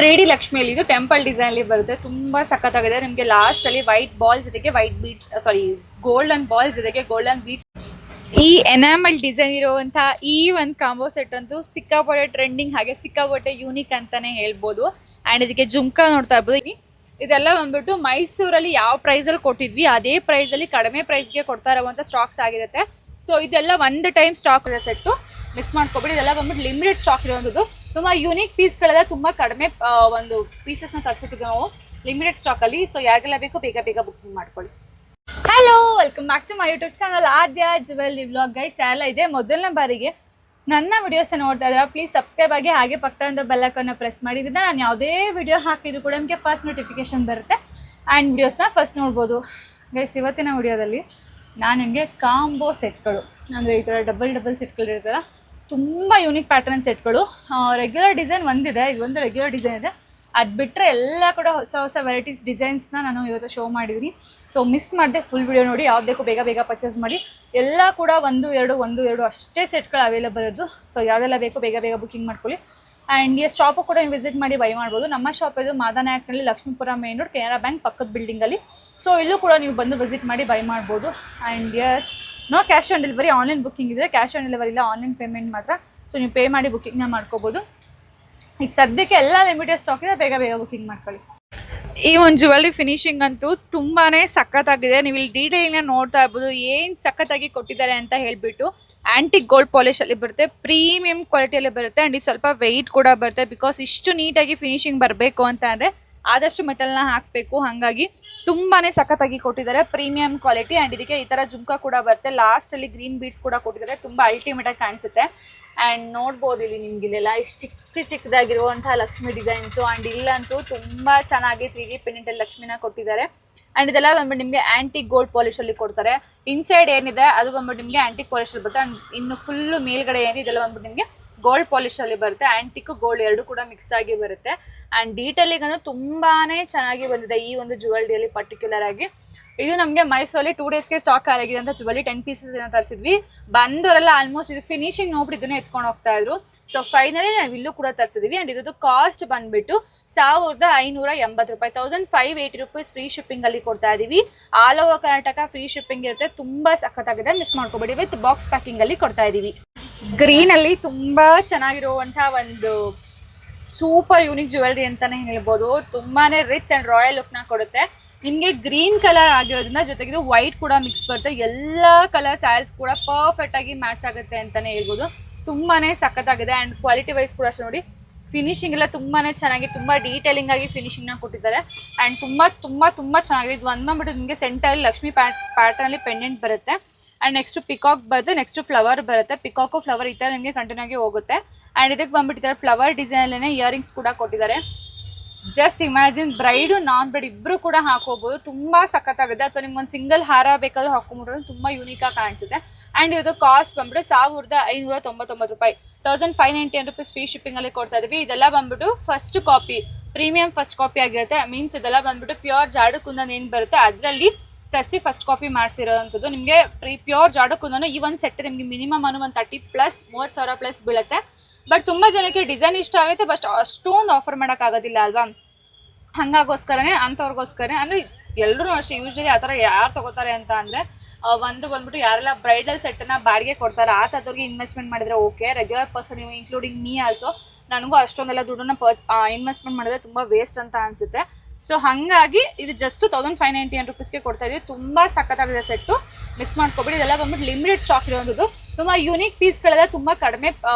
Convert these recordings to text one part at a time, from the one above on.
3D ಲಕ್ಷ್ಮಿಯಲ್ಲಿ ಇದು temple design ಅಲ್ಲಿ ಬರುತ್ತೆ. ತುಂಬಾ ಸಖತ್ತಾಗಿದೆ. ನಿಮಗೆ ಲಾಸ್ಟ್ ಅಲ್ಲಿ ವೈಟ್ ಬಾಲ್ಸ್ ಜೊತೆಗೆ ವೈಟ್ ಬೀಡ್ಸ್ ಗೋಲ್ಡನ್ ಬಾಲ್ಸ್ ಜೊತೆಗೆ ಗೋಲ್ಡನ್ ಬೀಡ್ಸ್ ಈ ಎನಾಮಲ್ ಡಿಸೈನ್ ಇರುವಂತಹ ಈ ಒಂದು ಕಾಂಬೋ ಸೆಟ್ ಅಂತೂ ಸಿಕ್ಕಾಪಟ್ಟೆ ಟ್ರೆಂಡಿಂಗ್ ಹಾಗೆ ಸಿಕ್ಕಾಪಟ್ಟೆ ಯೂನಿಕ್ ಅಂತಾನೆ ಹೇಳ್ಬೋದು. ಅಂಡ್ ಇದಕ್ಕೆ ಜುಮ್ಕಾ ನೋಡ್ತಾ ಇರ್ಬೋದು. ಇದೆಲ್ಲ ಬಂದ್ಬಿಟ್ಟು ಮೈಸೂರಲ್ಲಿ ಯಾವ ಪ್ರೈಸ್ ಅಲ್ಲಿ ಕೊಟ್ಟಿದ್ವಿ ಅದೇ ಪ್ರೈಸ್ ಅಲ್ಲಿ ಕಡಿಮೆ ಪ್ರೈಸ್ಗೆ ಕೊಡ್ತಾ ಇರುವಂತ ಸ್ಟಾಕ್ಸ್ ಆಗಿರುತ್ತೆ. ಸೊ ಇದೆಲ್ಲ ಒಂದು ಟೈಮ್ ಸ್ಟಾಕ್ ಇರೋ ಸೆಟ್ಟು, ಮಿಸ್ ಮಾಡ್ಕೊಬೇಡಿ. ಇದೆಲ್ಲ ಬಂದ್ಬಿಟ್ಟು ಲಿಮಿಟೆಡ್ ಸ್ಟಾಕ್ ಇರುವಂಥದ್ದು. ತುಂಬಾ ಯೂನಿಕ್ ಪೀಸ್ಗಳೆಲ್ಲ ತುಂಬಾ ಕಡಿಮೆ ಒಂದು ಪೀಸಸ್ನ ತರಿಸಿದ್ವಿ ನಾವು ಲಿಮಿಟೆಡ್ ಸ್ಟಾಕ್ ಅಲ್ಲಿ. ಸೊ ಯಾರಿಗೆಲ್ಲ ಬೇಕು ಬೇಗ ಬೇಗ ಬುಕಿಂಗ್ ಮಾಡ್ಕೊಳ್ಳಿ. Hello, welcome back to my YouTube channel Aadya jewellery vlog. Guys ಯಾರೆಲ್ಲ ಇದೆ ಮೊದಲನೇ ಬಾರಿಗೆ ನನ್ನ ವಿಡಿಯೋಸ್ ನೋಡ್ತಾ ಇದ್ದಾರೆ ಪ್ಲೀಸ್ ಸಬ್ಸ್ಕ್ರೈಬ್ ಆಗಿ ಹಾಗೆ ಪಕ್ಕದ ಬೆಲ್ ಐಕಾನ್ ಪ್ರೆಸ್ ಮಾಡಿದ್ರೆ ನಾನು ಯಾವುದೇ ವಿಡಿಯೋ ಹಾಕಿದ್ರು ಕೂಡ ನಿಮಗೆ ಫಸ್ಟ್ ನೋಟಿಫಿಕೇಶನ್ ಬರುತ್ತೆ ಆ್ಯಂಡ್ ವಿಡಿಯೋಸ್ನ ಫಸ್ಟ್ ನೋಡ್ಬೋದು. ಗೈಸ್ ಇವತ್ತಿನ ವಿಡಿಯೋದಲ್ಲಿ ನಾನು ನಿಮಗೆ ಕಾಂಬೋ ಸೆಟ್ಗಳು ಅಂದರೆ ಈ ಥರ ಡಬಲ್ ಸೆಟ್ಗಳು ಇರ್ತಾರ, ತುಂಬ ಯೂನಿಕ್ ಪ್ಯಾಟರ್ನ್ ಸೆಟ್ಗಳು. ರೆಗ್ಯುಲರ್ ಡಿಸೈನ್ ಒಂದಿದೆ, ಇದೊಂದು ರೆಗ್ಯುಲರ್ ಡಿಸೈನ್ ಇದೆ. ಅದು ಬಿಟ್ಟರೆ ಎಲ್ಲ ಕೂಡ ಹೊಸ ಹೊಸ ವೆರೈಟೀಸ್ ಡಿಸೈನ್ಸ್ನ ನಾನು ಇವತ್ತು ಶೋ ಮಾಡಿದ್ದೀನಿ. ಸೊ ಮಿಸ್ ಮಾಡದೆ ಫುಲ್ ವಿಡಿಯೋ ನೋಡಿ, ಯಾವ್ದು ಬೇಕು ಬೇಗ ಬೇಗ ಪರ್ಚೇಸ್ ಮಾಡಿ. ಎಲ್ಲ ಕೂಡ ಒಂದು ಎರಡು ಅಷ್ಟೇ ಸೆಟ್ಗಳು ಅವೈಲೇಬಲ್ ಇರೋದು. ಸೊ ಯಾವುದೆಲ್ಲ ಬೇಕು ಬೇಗ ಬೇಗ ಬುಕಿಂಗ್ ಮಾಡ್ಕೊಳ್ಳಿ. ಆ್ಯಂಡ್ ಈ ಶಾಪು ಕೂಡ ನೀವು ವಿಸಿಟ್ ಮಾಡಿ ಬೈ ಮಾಡ್ಬೋದು. ನಮ್ಮ ಶಾಪ್ ಇದು ಮಾದನಾಯಕ್ನಲ್ಲಿ Lakshmipura main road Canara bank ಪಕ್ಕದ ಬಿಲ್ಡಿಂಗಲ್ಲಿ. ಸೊ ಇಲ್ಲೂ ಕೂಡ ನೀವು ಬಂದು ವಿಸಿಟ್ ಮಾಡಿ ಬೈ ಮಾಡ್ಬೋದು. And yes, no cash on delivery, online booking ಇದ್ದರೆ ಕ್ಯಾಶ್ ಆನ್ ಡೆಲಿವರಿ ಇಲ್ಲ, ಆನ್ಲೈನ್ ಪೇಮೆಂಟ್ ಮಾತ್ರ. ಸೊ ನೀವು ಪೇ ಮಾಡಿ ಬುಕ್ಕಿಂಗ್ನ ಮಾಡ್ಕೋಬೋದು. ಈಗ ಸದ್ಯಕ್ಕೆ ಎಲ್ಲ ಲಿಮಿಟೆಡ್ ಸ್ಟಾಕ್ ಇದೆ, ಬೇಗ ಬೇಗ ಬುಕಿಂಗ್ ಮಾಡ್ಕೊಳ್ಳಿ. ಈ ಒಂದು ಜ್ಯುವೆಲ್ಲರಿ ಫಿನಿಶಿಂಗ್ ಅಂತೂ ತುಂಬಾ ಸಖತ್ತಾಗಿದೆ. ನೀವು ಇಲ್ಲಿ ಡೀಟೇಲ್ನ ನೋಡ್ತಾ ಇರ್ಬೋದು ಏನು ಸಖತ್ತಾಗಿ ಕೊಟ್ಟಿದ್ದಾರೆ ಅಂತ ಹೇಳಿಬಿಟ್ಟು. ಆ್ಯಂಟಿಕ್ ಗೋಲ್ಡ್ ಪಾಲಿಶಲ್ಲಿ ಬರುತ್ತೆ, ಪ್ರೀಮಿಯಂ ಕ್ವಾಲಿಟಿಯಲ್ಲಿ ಬರುತ್ತೆ. ಆ್ಯಂಡ್ ಇದು ಸ್ವಲ್ಪ ವೆಯ್ಟ್ ಕೂಡ ಬರುತ್ತೆ. ಬಿಕಾಸ್ ಇಷ್ಟು ನೀಟಾಗಿ ಫಿನಿಶಿಂಗ್ ಬರಬೇಕು ಅಂತ ಅಂದರೆ ಆದಷ್ಟು ಮೆಟಲ್ನ ಹಾಕಬೇಕು. ಹಾಗಾಗಿ ತುಂಬಾ ಸಖತ್ತಾಗಿ ಕೊಟ್ಟಿದ್ದಾರೆ, ಪ್ರೀಮಿಯಂ ಕ್ವಾಲಿಟಿ. ಆ್ಯಂಡ್ ಇದಕ್ಕೆ ಈ ಥರ ಜುಮ್ಕಾ ಕೂಡ ಬರುತ್ತೆ, ಲಾಸ್ಟಲ್ಲಿ ಗ್ರೀನ್ ಬೀಡ್ಸ್ ಕೂಡ ಕೊಟ್ಟಿದ್ದಾರೆ. ತುಂಬ ಅಲ್ಟಿಮೇಟಾಗಿ ಕಾಣಿಸುತ್ತೆ. ಆ್ಯಂಡ್ ನೋಡ್ಬೋದು ಇಲ್ಲಿ ನಿಮ್ಗೆ ಇಲ್ಲೆಲ್ಲ ಇಷ್ಟು ಚಿಕ್ಕದಾಗಿರುವಂತಹ ಲಕ್ಷ್ಮಿ ಡಿಸೈನ್ಸು. ಆ್ಯಂಡ್ ಇಲ್ಲಂತೂ ತುಂಬ ಚೆನ್ನಾಗಿ 3D ಪೆಂಡೆಂಟಲ್ಲಿ ಲಕ್ಷ್ಮಿನ ಕೊಟ್ಟಿದ್ದಾರೆ. ಆ್ಯಂಡ್ ಇದೆಲ್ಲ ಬಂದ್ಬಿಟ್ಟು ನಿಮಗೆ ಆ್ಯಂಟಿಕ್ ಗೋಲ್ಡ್ ಪಾಲಿಶಲ್ಲಿ ಕೊಡ್ತಾರೆ. ಇನ್ಸೈಡ್ ಏನಿದೆ ಅದು ಬಂದ್ಬಿಟ್ಟು ನಿಮಗೆ ಆ್ಯಂಟಿಕ್ ಪಾಲಿಶಲ್ಲಿ ಬರುತ್ತೆ. ಆ್ಯಂಡ್ ಇನ್ನು ಫುಲ್ಲು ಮೇಲ್ಗಡೆ ಏನಿದೆ ಇದೆಲ್ಲ ಬಂದ್ಬಿಟ್ಟು ನಿಮಗೆ ಗೋಲ್ಡ್ ಪಾಲಿಶಲ್ಲಿ ಬರುತ್ತೆ. ಆ್ಯಂಟಿಕ್ ಗೋಲ್ಡ್ ಎರಡು ಕೂಡ ಮಿಕ್ಸ್ ಆಗಿ ಬರುತ್ತೆ. ಆ್ಯಂಡ್ ಡೀಟೇಲಿಗಂತೂ ತುಂಬಾ ಚೆನ್ನಾಗಿ ಬಂದಿದೆ ಈ ಒಂದು ಜ್ಯುವೆಲ್ಲರಿಯಲ್ಲಿ ಪರ್ಟಿಕ್ಯುಲರ್ ಆಗಿ. ಇದು ನಮಗೆ ಮೈಸೂರಲ್ಲಿ 2 ಡೇಸ್ಗೆ ಸ್ಟಾಕ್ ಆಗಿದೆ ಅಂತ ಜ್ಯುವೆಲ್ಲರಿ 10 ಪೀಸಸ್ ಏನೋ ತರಿಸಿದ್ವಿ. ಬಂದವರೆಲ್ಲ ಆಲ್ಮೋಸ್ಟ್ ಇದು ಫಿನಿಶಿಂಗ್ ನೋಡ್ಬಿಟ್ಟು ಇದನ್ನೇ ಎತ್ಕೊಂಡು ಹೋಗ್ತಾ ಇದ್ರು. ಸೊ ಫೈನಲಿ ನಾವು ಇಲ್ಲೂ ಕೂಡ ತರಿಸಿದ್ವಿ. ಆ್ಯಂಡ್ ಇದು ಕಾಸ್ಟ್ ಬಂದ್ಬಿಟ್ಟು 1580 ರೂಪಾಯಿ, 1580 ರುಪೀಸ್ ಫ್ರೀ ಶಿಪ್ಪಿಂಗ್ ಅಲ್ಲಿ ಕೊಡ್ತಾ ಇದೀವಿ. All over Karnataka free shipping ಇರುತ್ತೆ. ತುಂಬಾ ಸಖತ್ತಾಗಿದೆ, ಮಿಸ್ ಮಾಡ್ಕೋಬೇಡಿ. ವಿತ್ ಬಾಕ್ಸ್ ಪ್ಯಾಕಿಂಗ್ ಅಲ್ಲಿ ಕೊಡ್ತಾ ಇದೀವಿ. ಗ್ರೀನ್ ಅಲ್ಲಿ ತುಂಬಾ ಚೆನ್ನಾಗಿರುವಂತಹ ಒಂದು ಸೂಪರ್ ಯೂನಿಕ್ ಜ್ಯುವೆಲ್ಲರಿ ಅಂತಾನೆ ಹೇಳ್ಬೋದು. ತುಂಬಾನೇ ರಿಚ್ ಅಂಡ್ ರಾಯಲ್ ಲುಕ್ ನ ಕೊಡುತ್ತೆ. ನಿಮಗೆ ಗ್ರೀನ್ ಕಲರ್ ಆಗಿರೋದ್ರಿಂದ ಜೊತೆಗೆ ಇದು ವೈಟ್ ಕೂಡ ಮಿಕ್ಸ್ ಬರುತ್ತೆ. ಎಲ್ಲ ಕಲರ್ ಸ್ಯಾರೀಸ್ ಕೂಡ ಪರ್ಫೆಕ್ಟ್ ಆಗಿ ಮ್ಯಾಚ್ ಆಗುತ್ತೆ ಅಂತಾನೆ ಹೇಳ್ಬೋದು. ತುಂಬಾನೇ ಸಖತ್ತಾಗಿದೆ. ಆ್ಯಂಡ್ ಕ್ವಾಲಿಟಿ ವೈಸ್ ಕೂಡ ಅಷ್ಟೇ ನೋಡಿ, ಫಿನಿಶಿಂಗ್ ಎಲ್ಲ ತುಂಬಾನೇ ಚೆನ್ನಾಗಿ ತುಂಬಾ ಡೀಟೇಲಿಂಗ್ ಆಗಿ ಫಿನಿಶಿಂಗ್ನ ಕೊಟ್ಟಿದ್ದಾರೆ. ಆ್ಯಂಡ್ ತುಂಬಾ ಚೆನ್ನಾಗಿದೆ. ಇದು ಬಂದ್ಬಿಟ್ಟು ನಿಮಗೆ ಸೆಂಟರ್ ಲಕ್ಷ್ಮಿ ಪ್ಯಾಟರ್ನ್ ಅಲ್ಲಿ ಪೆಂಡೆಂಟ್ ಬರುತ್ತೆ. ಆ್ಯಂಡ್ ನೆಕ್ಸ್ಟ್ ಪಿಕಾಕ್ ಬರುತ್ತೆ, ನೆಕ್ಸ್ಟ್ ಫ್ಲವರ್ ಬರುತ್ತೆ. ಪಿಕಾಕು ಫ್ಲವರ್ ಈ ಥರ ನಿಮಗೆ ಕಂಟಿನ್ಯೂ ಆಗಿ ಹೋಗುತ್ತೆ. ಆ್ಯಂಡ್ ಇದಕ್ಕೆ ಬಂದ್ಬಿಟ್ಟಿದ್ದಾರೆ ಫ್ಲವರ್ ಡಿಸೈನಲ್ಲೇ ಇಯರಿಂಗ್ಸ್ ಕೂಡ ಕೊಟ್ಟಿದ್ದಾರೆ. ಜಸ್ಟ್ ಇಮ್ಯಾಜಿನ್, ಬ್ರೈಡು ನಾನ್ ಬ್ರೈಡ್ ಇಬ್ಬರು ಕೂಡ ಹಾಕೋಬಹುದು. ತುಂಬಾ ಸಖತ್ತಾಗಿದೆ. ಅಥವಾ ನಿಮ್ಗೊಂದು ಸಿಂಗಲ್ ಹಾರ ಬೇಕಾದ್ರೂ ಹಾಕೊಂಡ್ಬಿಟ್ರೆ ತುಂಬಾ ಯೂನಿಕ್ ಆಗಿ ಕಾಣಿಸುತ್ತೆ. ಆ್ಯಂಡ್ ಇದು ಕಾಸ್ಟ್ ಬಂದ್ಬಿಟ್ಟು 1599 ರೂಪಾಯಿ, 1590 ರುಪೀಸ್ ಫ್ರೀ ಶಿಪ್ಪಿಂಗ್ ಅಲ್ಲಿ ಕೊಡ್ತಾ ಇದೀವಿ. ಇದೆಲ್ಲ ಬಂದ್ಬಿಟ್ಟು first copy, premium first copy ಆಗಿರುತ್ತೆ. ಮೀನ್ಸ್ ಇದೆಲ್ಲ ಬಂದ್ಬಿಟ್ಟು ಪ್ಯೂರ್ ಜಾಡು ಕುಂದನ್ ಏನು ಬರುತ್ತೆ ಅದರಲ್ಲಿ ತರಿಸಿ ಫಸ್ಟ್ ಕಾಪಿ ಮಾಡಿಸಿರೋವಂಥದ್ದು. ನಿಮಗೆ ಪ್ಯೂರ್ ಜಾಡು ಕುಂದನು ಈ ಒಂದು ಸೆಟ್ ನಿಮಗೆ ಮಿನಿಮಮ್ ಒಂದು 30,000+ ಬೀಳುತ್ತೆ. ಬಟ್ ತುಂಬ ಜನಕ್ಕೆ ಡಿಸೈನ್ ಇಷ್ಟ ಆಗುತ್ತೆ, ಬಟ್ ಅಷ್ಟೊಂದು ಆಫರ್ ಮಾಡೋಕ್ಕಾಗೋದಿಲ್ಲ ಅಲ್ವಾ. ಹಾಗಾಗೋಸ್ಕರನೇ ಅಂಥವ್ರಿಗೋಸ್ಕರ ಅಂದರೆ ಎಲ್ಲರೂ ಅಷ್ಟೇ ಯೂಶ್ವಲಿ ಆ ಥರ ಯಾರು ತೊಗೋತಾರೆ ಅಂತ ಅಂದರೆ ಒಂದು ಬಂದ್ಬಿಟ್ಟು ಯಾರೆಲ್ಲ ಬ್ರೈಡಲ್ ಸೆಟ್ಟನ್ನು ಬಾಡಿಗೆ ಕೊಡ್ತಾರೆ ಆ ಥರದವ್ರಿಗೆ ಇನ್ವೆಸ್ಟ್ಮೆಂಟ್ ಮಾಡಿದರೆ ಓಕೆ. ರೆಗ್ಯುಲರ್ ಪರ್ಸನ್ ನೀವು ಇನ್ಕ್ಲೂಡಿಂಗ್ ಮೀ ಆಲ್ಸೋ, ನನಗೂ ಅಷ್ಟೊಂದೆಲ್ಲ ದುಡ್ಡನ್ನ ಇನ್ವೆಸ್ಟ್ಮೆಂಟ್ ಮಾಡಿದ್ರೆ ತುಂಬ ವೇಸ್ಟ್ ಅಂತ ಅನಿಸುತ್ತೆ. ಸೊ ಹಾಗಾಗಿ ಇದು ಜಸ್ಟ್ 1590 ರುಪೀಸ್ಗೆ ಕೊಡ್ತಾ ಇದೀವಿ. ತುಂಬ ಸಖತ್ತಾಗಿದೆ ಸೆಟ್ಟು, ಮಿಸ್ ಮಾಡ್ಕೊಬೇಡಿ. ಇದೆಲ್ಲ ಬಂದ್ಬಿಟ್ಟು ಲಿಮಿಟೆಡ್ ಸ್ಟಾಕ್ ಇರೋದು. ತುಂಬ ಯೂನಿಕ್ ಪೀಸ್ಗಳೆಲ್ಲ ತುಂಬ ಕಡಿಮೆ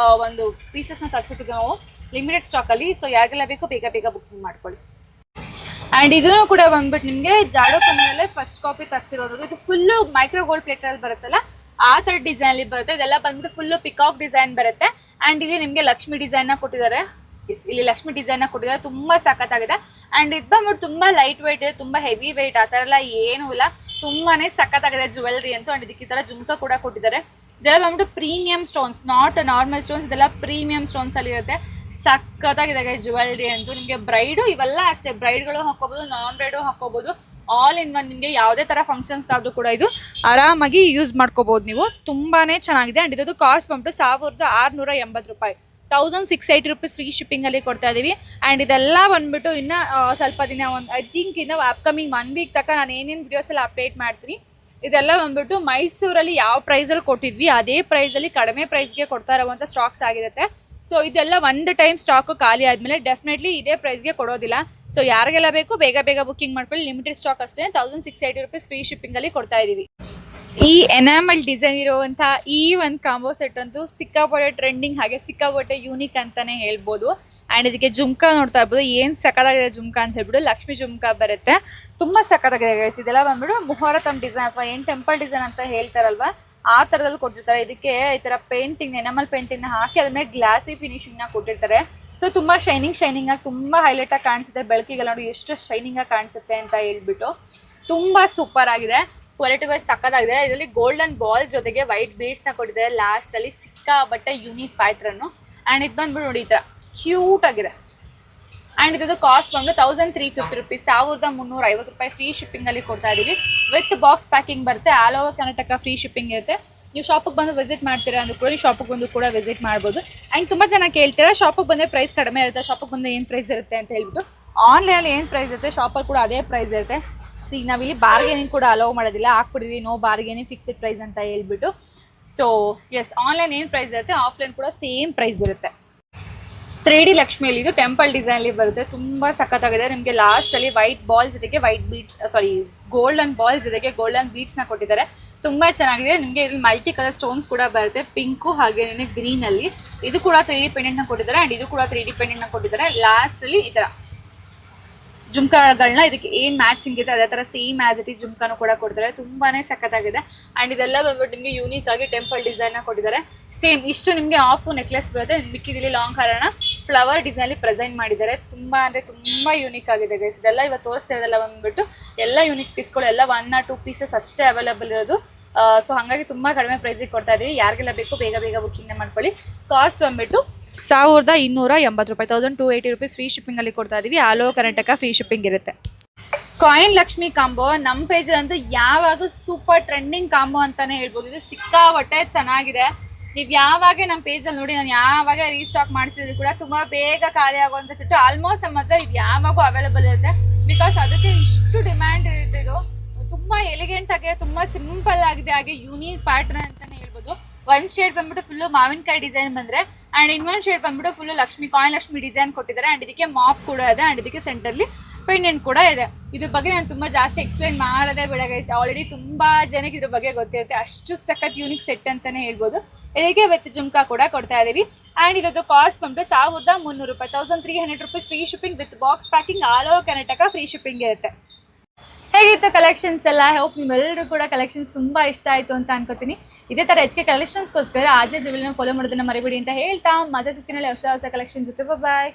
ಒಂದು ಪೀಸಸ್ನ ತರಿಸಿದ್ವಿ ನಾವು ಲಿಮಿಟೆಡ್ ಸ್ಟಾಕಲ್ಲಿ. ಸೊ ಯಾರಿಗೆಲ್ಲ ಬೇಕು ಬೇಗ ಬೇಗ ಬುಕಿಂಗ್ ಮಾಡ್ಕೊಳ್ಳಿ. ಆ್ಯಂಡ್ ಇದನ್ನು ಕೂಡ ಬಂದ್ಬಿಟ್ಟು ನಿಮಗೆ ಜಾಡೋ ಕನ್ನಲ್ಲೇ ಫಸ್ಟ್ ಕಾಪಿ ತರಿಸಿರೋದು. ಇದು ಫುಲ್ಲು ಮೈಕ್ರೋ ಗೋಲ್ಡ್ ಪ್ಲೇಟಲ್ಲಿ ಬರುತ್ತಲ್ಲ ಆ ಥರ ಡಿಸೈನಲ್ಲಿ ಬರುತ್ತೆ. ಇದೆಲ್ಲ ಬಂದ್ಬಿಟ್ಟು ಫುಲ್ಲು ಪಿಕಾಕ್ ಡಿಸೈನ್ ಬರುತ್ತೆ. ಆ್ಯಂಡ್ ಇಲ್ಲಿ ನಿಮಗೆ ಲಕ್ಷ್ಮಿ ಡಿಸೈನ್ನ ಕೊಟ್ಟಿದ್ದಾರೆ. ಇಲ್ಲಿ ಲಕ್ಷ್ಮಿ ಡಿಸೈನ್ನ ಕೊಟ್ಟಿದ್ದಾರೆ. ತುಂಬ ಸಖತ್ತಾಗಿದೆ. ಆ್ಯಂಡ್ ಇದು ಬಂದ್ಬಿಟ್ಟು ತುಂಬ ಲೈಟ್ ವೆಯ್ಟ್ ಇದೆ, ತುಂಬ ಹೆವಿ ವೆಯ್ಟ್ ಆ ಥರ ಎಲ್ಲ ಏನೂ ಇಲ್ಲ. ತುಂಬಾ ಸಖತ್ತಾಗಿದೆ ಜ್ಯುವೆಲ್ಲರಿ ಅಂತೂ. ಆ್ಯಂಡ್ ಇದಕ್ಕೆ ಈ ಥರ ಜುಮ್ಕಾ ಕೂಡ ಕೊಟ್ಟಿದ್ದಾರೆ. ಇದೆಲ್ಲ ಬಂದ್ಬಿಟ್ಟು premium stones, not normal stones. ಇದೆಲ್ಲ ಪ್ರೀಮಿಯಂ ಸ್ಟೋನ್ಸ್ ಅಲ್ಲಿ ಇರುತ್ತೆ. ಸಖತ್ತಾಗಿದೆ ಜ್ಯುವೆಲ್ಲರಿ ಅಂತೂ. ನಿಮಗೆ ಬ್ರೈಡು ಇವೆಲ್ಲ ಅಷ್ಟೇ, ಬ್ರೈಡ್ಗಳು ಹಾಕೋಬಹುದು, ನಾನ್ ಬ್ರೈಡು ಹಾಕೋಬಹುದು. All in one. ನಿಮಗೆ ಯಾವುದೇ ಥರ ಫಂಕ್ಷನ್ಸ್ಗಾದ್ರೂ ಕೂಡ ಇದು ಆರಾಮಾಗಿ ಯೂಸ್ ಮಾಡ್ಕೋಬಹುದು ನೀವು. ತುಂಬಾನೇ ಚೆನ್ನಾಗಿದೆ. ಆ್ಯಂಡ್ ಇದು ಕಾಸ್ಟ್ ಬಂದ್ಬಿಟ್ಟು 1680 ರೂಪಾಯಿ, 1680 rupees ಫ್ರೀ ಶಿಪ್ಪಿಂಗಲ್ಲಿ ಕೊಡ್ತಾ ಇದ್ದೀವಿ. ಆ್ಯಂಡ್ ಇದೆಲ್ಲ ಬಂದ್ಬಿಟ್ಟು ಇನ್ನು ಸ್ವಲ್ಪ ದಿನ ಐ ಥಿಂಕ್ ಇನ್ನು ಅಪ್ಕಮಿಂಗ್ 1 ವೀಕ್ ತನಕ ನಾನು ಏನೇನು ವಿಡಿಯೋಸ್ ಎಲ್ಲ ಅಪ್ಡೇಟ್ ಮಾಡ್ತೀನಿ. ಇದೆಲ್ಲ ಬಂದ್ಬಿಟ್ಟು ಮೈಸೂರಲ್ಲಿ ಯಾವ ಪ್ರೈಸಲ್ಲಿ ಕೊಟ್ಟಿದ್ವಿ ಅದೇ ಪ್ರೈಸಲ್ಲಿ ಕಡಿಮೆ ಪ್ರೈಸ್ಗೆ ಕೊಡ್ತಾ ಇರೋವಂಥ ಸ್ಟಾಕ್ಸ್ ಆಗಿರುತ್ತೆ. ಸೊ ಇದೆಲ್ಲ ಒಂದು ಟೈಮ್ ಸ್ಟಾಕು ಖಾಲಿ ಆದಮೇಲೆ ಡೆಫಿನೆಟ್ಲಿ ಇದೇ ಪ್ರೈಸ್ಗೆ ಕೊಡೋದಿಲ್ಲ. ಸೊ ಯಾರಿಗೆಲ್ಲ ಬೇಕು ಬೇಗ ಬೇಗ ಬುಕ್ಕಿಂಗ್ ಮಾಡ್ಕೊಳ್ಳಿ. ಲಿಮಿಟೆಡ್ ಸ್ಟಾಕ್ ಅಷ್ಟೇ. 1680 rupees ಫ್ರೀ ಶಿಪ್ಪಿಂಗಲ್ಲಿ ಕೊಡ್ತಾ ಇದ್ದೀವಿ. ಈ ಎನಾಮಲ್ ಡಿಸೈನ್ ಇರುವಂಥ ಈ ಒಂದು ಕಾಂಬೋ ಸೆಟ್ ಅಂತೂ ಸಿಕ್ಕಾಪಟ್ಟೆ ಟ್ರೆಂಡಿಂಗ್, ಹಾಗೆ ಸಿಕ್ಕಾಪಟ್ಟೆ ಯೂನಿಕ್ ಅಂತಲೇ ಹೇಳ್ಬೋದು. ಆ್ಯಂಡ್ ಇದಕ್ಕೆ ಜುಮ್ಕಾ ನೋಡ್ತಾ ಇರ್ಬೋದು. ಏನು ಸಕ್ಕತ್ತಾಗಿದೆ ಜುಮ್ಕಾ ಅಂತ ಹೇಳ್ಬಿಟ್ಟು ಲಕ್ಷ್ಮಿ ಜುಮ್ಕಾ ಬರುತ್ತೆ. ತುಂಬ ಸಕ್ಕತ್ತಾಗಿದೆ ಗೈಸ್. ಇದೆಲ್ಲ ಬಂದ್ಬಿಟ್ಟು ಮುಹೂರ್ತಮ್ ಡಿಸೈನ್ ಅಥವಾ ಏನು ಟೆಂಪಲ್ ಡಿಸೈನ್ ಅಂತ ಹೇಳ್ತಾರಲ್ವ ಆ ಥರದಲ್ಲಿ ಕೊಟ್ಟಿರ್ತಾರೆ. ಇದಕ್ಕೆ ಈ ಥರ ಪೇಂಟಿಂಗ್ ಎನಾಮಲ್ ಪೇಂಟಿಂಗ್ನ ಹಾಕಿ ಅದ್ರ ಮೇಲೆ ಗ್ಲಾಸಿ ಫಿನಿಶಿಂಗ್ನ ಕೊಟ್ಟಿರ್ತಾರೆ. ಸೊ ತುಂಬ ಶೈನಿಂಗ್ ಆಗಿ ತುಂಬ ಹೈಲೈಟಾಗಿ ಕಾಣಿಸುತ್ತೆ. ಬೆಳಕಿಗೆಲ್ಲ ನೋಡಿ ಎಷ್ಟು ಶೈನಿಂಗಾಗಿ ಕಾಣಿಸುತ್ತೆ ಅಂತ ಹೇಳ್ಬಿಟ್ಟು ತುಂಬ ಸೂಪರ್ ಆಗಿದೆ. ಕ್ವಾಲಿಟಿ ವೈಸ್ ಸಕ್ಕತ್ತಾಗಿದೆ. ಇದರಲ್ಲಿ ಗೋಲ್ಡನ್ ಬಾಲ್ಸ್ ಜೊತೆಗೆ ವೈಟ್ ಬೀಡ್ಸ್ನ ಕೊಟ್ಟಿದ್ದಾರೆ ಲಾಸ್ಟಲ್ಲಿ. ಸಿಕ್ಕಾಪಟ್ಟೆ ಯೂನಿಕ್ ಪ್ಯಾಟ್ರನ್ನು. ಆ್ಯಂಡ್ ಇದು ಬಂದ್ಬಿಟ್ಟು ನೋಡಿ ಈ ಥರ ಕ್ಯೂಟ್ ಆಗಿದೆ. ಆ್ಯಂಡ್ ಇದು ಕಾಸ್ಟ್ ಬಂದು 1350 rupees, 1350 ರೂಪಾಯಿ ಫ್ರೀ ಶಿಪ್ಪಿಂಗಲ್ಲಿ ಕೊಡ್ತಾ ಇದ್ದೀವಿ. ವಿತ್ ಬಾಕ್ಸ್ ಪ್ಯಾಕಿಂಗ್ ಬರುತ್ತೆ. All over Karnataka free shipping ಇರುತ್ತೆ. ನೀವು ಶಾಪಿಗೆ ಬಂದು ವಿಸಿಟ್ ಮಾಡ್ತೀರಾ ಅಂದ್ರೂ ಕೂಡ ಶಾಪಿಗೆ ಬಂದು ಕೂಡ ವಿಸಿಟ್ ಮಾಡ್ಬೋದು. ಆ್ಯಂಡ್ ತುಂಬ ಜನ ಕೇಳ್ತೀರಾ ಶಾಪಿಗೆ ಬಂದರೆ ಪ್ರೈಸ್ ಕಡಿಮೆ ಇರುತ್ತೆ, ಶಾಪಿಗೆ ಬಂದರೆ ಏನು ಪ್ರೈಸ್ ಇರುತ್ತೆ ಅಂತ ಹೇಳ್ಬಿಟ್ಟು. ಆನ್ಲೈನಲ್ಲಿ ಏನು ಪ್ರೈಸ್ ಇರುತ್ತೆ ಶಾಪಲ್ಲಿ ಕೂಡ ಅದೇ ಪ್ರೈಸ್ ಇರುತ್ತೆ. ನಾವಿಲ್ಲಿ ಬಾರ್ಗೇನಿಂಗ್ ಕೂಡ ಅಲೋ ಮಾಡೋದಿಲ್ಲ, ಹಾಕ್ಬಿಟ್ಟಿದ್ವಿ ನೋ ಬಾರ್ಗೇನಿಂಗ್ ಫಿಕ್ಸ್ಡ್ ಪ್ರೈಸ್ ಅಂತ ಹೇಳ್ಬಿಟ್ಟು. ಸೊ ಎಸ್, ಆನ್ಲೈನ್ ಏನು ಪ್ರೈಸ್ ಇರುತ್ತೆ ಆಫ್ಲೈನ್ ಕೂಡ ಸೇಮ್ ಪ್ರೈಸ್ ಇರುತ್ತೆ. 3D ಲಕ್ಷ್ಮಿಯಲ್ಲಿ ಇದು ಟೆಂಪಲ್ ಡಿಸೈನಲ್ಲಿ ಬರುತ್ತೆ. ತುಂಬ ಸಖತ್ತಾಗಿದೆ. ನಿಮಗೆ ಲಾಸ್ಟಲ್ಲಿ ವೈಟ್ ಬಾಲ್ಸ್ ಜೊತೆಗೆ ವೈಟ್ ಬೀಡ್ಸ್ ಗೋಲ್ಡನ್ ಬಾಲ್ಸ್ ಜೊತೆಗೆ ಗೋಲ್ಡನ್ ಬೀಡ್ಸ್ನ ಕೊಟ್ಟಿದ್ದಾರೆ. ತುಂಬ ಚೆನ್ನಾಗಿದೆ. ನಿಮಗೆ ಇಲ್ಲಿ ಮಲ್ಟಿ ಕಲರ್ ಸ್ಟೋನ್ಸ್ ಕೂಡ ಬರುತ್ತೆ, ಪಿಂಕು ಹಾಗೇನೆ ಗ್ರೀನಲ್ಲಿ. ಇದು ಕೂಡ 3D ಪೆಂಡೆಂಟ್ನ ಕೊಟ್ಟಿದ್ದಾರೆ. ಆ್ಯಂಡ್ ಇದು ಕೂಡ 3D ಪೆಂಡೆಂಟ್ನ ಕೊಟ್ಟಿದ್ದಾರೆ. ಲಾಸ್ಟಲ್ಲಿ ಈ ಥರ ಜುಮ್ಕಾಗಳನ್ನ ಇದಕ್ಕೆ ಏನು ಮ್ಯಾಚಿಂಗ್ ಇದೆ ಅದೇ ಥರ ಸೇಮ್ ಆ್ಯಸ್ ಇಟ್ ಈಸ್ ಜುಮ್ಕಾನು ಕೂಡ ಕೊಡ್ತಾರೆ. ತುಂಬಾ ಸಖತ್ತಾಗಿದೆ. ಆ್ಯಂಡ್ ಇದೆಲ್ಲ ಬಂದ್ಬಿಟ್ಟು ನಿಮಗೆ ಯೂನಿಕ್ ಆಗಿ ಟೆಂಪಲ್ ಡಿಸೈನ್ನ ಕೊಟ್ಟಿದ್ದಾರೆ. ಸೇಮ್ ಇಷ್ಟು ನಿಮಗೆ ಆಫು ನೆಕ್ಲೆಸ್ ಬರುತ್ತೆ. ಮಿಕ್ಕಿದಲ್ಲಿ ಲಾಂಗ್ ಹಾರನ ಫ್ಲವರ್ ಡಿಸೈನಲ್ಲಿ ಪ್ರೆಸೆಂಟ್ ಮಾಡಿದ್ದಾರೆ. ತುಂಬ ಅಂದರೆ ತುಂಬ ಯೂನಿಕ್ ಆಗಿದೆ ಗೈಸ್. ಇದೆಲ್ಲ ಇವತ್ತು ತೋರಿಸ್ತಿರೋದೆಲ್ಲ ಬಂದ್ಬಿಟ್ಟು ಎಲ್ಲ ಯೂನಿಕ್ ಪೀಸ್ಗಳು ಎಲ್ಲ 1 or 2 pieces ಅಷ್ಟೇ ಅವೈಲೇಬಲ್ ಇರೋದು. ಸೊ ಹಾಗಾಗಿ ತುಂಬ ಕಡಿಮೆ ಪ್ರೈಸಿಗೆ ಕೊಡ್ತಾ ಇದ್ದೀವಿ. ಯಾರಿಗೆಲ್ಲ ಬೇಕು ಬೇಗ ಬೇಗ ಬುಕ್ಕಿಂಗ್ನ ಮಾಡ್ಕೊಳ್ಳಿ. ಕಾಸ್ಟ್ ಬಂದ್ಬಿಟ್ಟು 1280 ರೂಪಾಯಿ, 1280 rupees ಫ್ರೀ ಶಿಪ್ಪಿಂಗಲ್ಲಿ ಕೊಡ್ತಾ ಇದ್ದೀವಿ. All over Karnataka free shipping ಇರುತ್ತೆ. ಕಾಯಿನ್ ಲಕ್ಷ್ಮಿ ಕಾಂಬೋ ನಮ್ಮ ಪೇಜಲ್ಲಂತೂ ಯಾವಾಗ ಸೂಪರ್ ಟ್ರೆಂಡಿಂಗ್ ಕಾಂಬೋ ಅಂತಲೇ ಹೇಳ್ಬೋದು. ಇದು ಸಿಕ್ಕಾಪಟ್ಟೆ ಚೆನ್ನಾಗಿದೆ. ನೀವು ಯಾವಾಗ ನಮ್ಮ ಪೇಜಲ್ಲಿ ನೋಡಿ, ನಾನು ಯಾವಾಗ ರೀಸ್ಟಾಕ್ ಮಾಡಿಸಿದ್ರು ಕೂಡ ತುಂಬ ಬೇಗ ಖಾಲಿ ಆಗುವಂಥ ಸೆಟ್ಟು ಆಲ್ಮೋಸ್ಟ್ ನಮ್ಮ ಹತ್ರ ಇದು ಯಾವಾಗೂ ಅವೈಲೇಬಲ್ ಇರುತ್ತೆ. ಬಿಕಾಸ್ ಅದಕ್ಕೆ ಇಷ್ಟು ಡಿಮ್ಯಾಂಡ್ ಇರುತ್ತೆ. ಇದು ತುಂಬ ಎಲಿಗೆಂಟ್ ಆಗಿದೆ, ತುಂಬ ಸಿಂಪಲ್ ಆಗಿದೆ, ಹಾಗೆ ಯೂನಿಕ್ ಪ್ಯಾಟರ್ನ್ ಅಂತಲೇ ಹೇಳ್ಬೋದು. ಒಂದು ಶೇಡ್ ಬಂದ್ಬಿಟ್ಟು ಫುಲ್ಲು ಮಾವಿನಕಾಯಿ ಡಿಸೈನ್ ಬಂದರೆ, ಆ್ಯಂಡ್ ಇನ್ನೊಂದು ಶೇಡ್ ಬಂದ್ಬಿಟ್ಟು ಫುಲ್ಲು ಕಾಯಿನ್ ಲಕ್ಷ್ಮಿ ಡಿಸೈನ್ ಕೊಟ್ಟಿದ್ದಾರೆ. ಆ್ಯಂಡ್ ಇದಕ್ಕೆ ಮಾಪ್ ಕೂಡ ಇದೆ. ಆ್ಯಂಡ್ ಇದಕ್ಕೆ ಸೆಂಟರ್ಲಿ ಪೆಂಡೆಂಟ್ ಕೂಡ ಇದೆ. ಇದ್ರ ಬಗ್ಗೆ ನಾನು ತುಂಬ ಜಾಸ್ತಿ ಎಕ್ಸ್ಪ್ಲೈನ್ ಮಾಡೋದೇ ಬೇಡ ಗೈಸ್. ಆಲ್ರೆಡಿ ತುಂಬ ಜನಕ್ಕೆ ಇದ್ರ ಬಗ್ಗೆ ಗೊತ್ತಿರುತ್ತೆ. ಅಷ್ಟು ಸಖತ್ ಯೂನಿಕ್ ಸೆಟ್ ಅಂತಲೇ ಹೇಳ್ಬೋದು. ಇದಕ್ಕೆ ವಿತ್ ಜುಮ್ಕಾ ಕೂಡ ಕೊಡ್ತಾ ಇದ್ದೀವಿ. ಆ್ಯಂಡ್ ಇದರದ್ದು ಕಾಸ್ಟ್ ಬಂದ್ಬಿಟ್ಟು 1300 ರೂಪಾಯಿ, 1300 rupees free shipping with box packing. All over Karnataka free shipping ಇರುತ್ತೆ. ಹೇಗಿತ್ತು ಕಲೆಕ್ಷನ್ಸ್ ಎಲ್ಲ? ಹೋಪ್ ನಿಮ್ಮೆಲ್ಲರೂ ಕೂಡ ಕಲೆಕ್ಷನ್ಸ್ ತುಂಬ ಇಷ್ಟ ಆಯಿತು ಅಂತ ಅನ್ಕೋತೀನಿ. ಇದೇ ಥರ ಹೆಚ್ಚಿಗೆ ಕಲೆಕ್ಷನ್ಸ್ಗೋಸ್ಕರ ಆಜೆ ಜುವೆಲ್ನ ಫಾಲೋ ಮಾಡೋದನ್ನ ಮರಿಬೇಡಿ ಅಂತ ಹೇಳ್ತಾ ಮತ್ತೆ ಸಿಗ್ತೀನಿ ಹೊಸ ಕಲೆಕ್ಷನ್ಸ್ ಜೊತೆ. ಬಾಯ್.